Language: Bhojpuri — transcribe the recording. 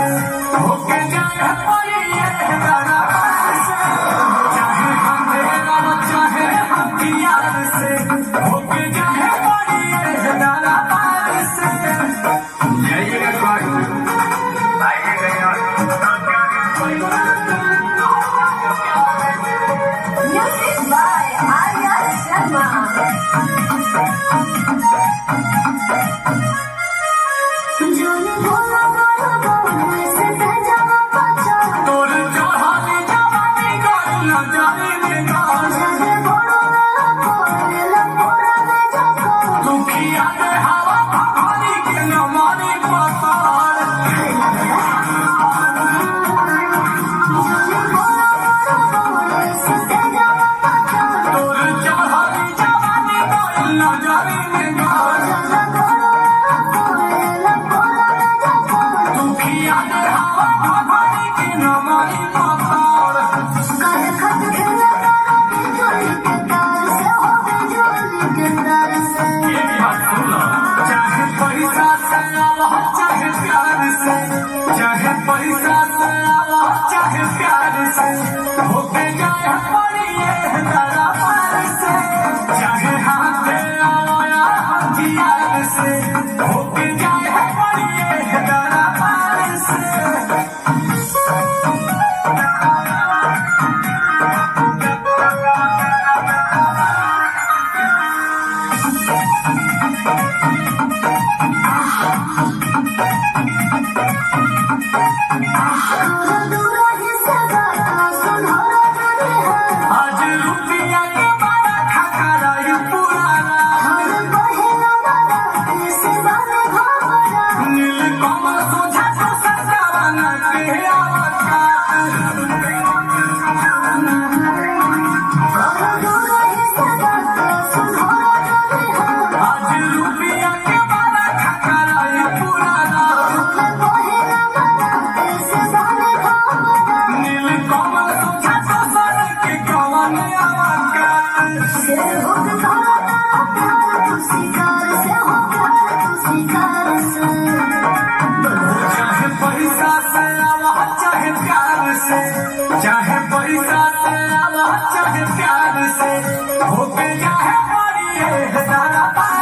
से होके जाए पड़िए दादा पार से, चाहे अंधेरा चाहे हथियार से होके जाए पड़िए दादा पार से। जाइएगा स्वागत आइएगा Music by Arya Sharma. जोनी भोला भोला भोले से सजावा पचा, तोर जहानी जवानी गाना जाने में गाना जगे बड़ो वाला भोले लपोरा में जाको, दुखिया रे हवा भवानी के न माने पतार। जोनी भोला भोला भोले से सजावा पचा, तोर जहानी जवानी गाना जाने में गाना जगे बड़ो वाला भोले लपोरा में जाको, दुखिया रे हवा भवानी के न माने पतार। कर खत खेले तारा बिजली के तार से हो बिजली के तार से। ये भी बात सुन लो, चाहे पैसा से आवा चाहे प्यार से, चाहे पैसा से आवा चाहे प्यार से होके जाए पड़िए दादा पार से, चाहे हाथ से आवा या हथियार से होके जाए पड़िए दादा पार से। दूरा ही सदा सुनहरा जोड़े है, आज रुपया के बड़ा खतरा ये पुराना, हर बहेला वाला से बाने घोड़ा, नीलकमल सोझा तो सजावाना के आवकात। दूरा ही सदा सुनहरा जोड़े है, आज रुपया के बड़ा खतरा ये पुराना, हर बहेला वाला से बाने घोड़ा, नीलकमल सोझा तो सर के कवन आवकात। से हो तारा तारा प्यार तू शिकार से हो प्यार तू शिकार से। चाहे पैसा से आवा चाहे प्यार से, चाहे पैसा से आवा चाहे प्यार से होके जाए पड़िए दादा पार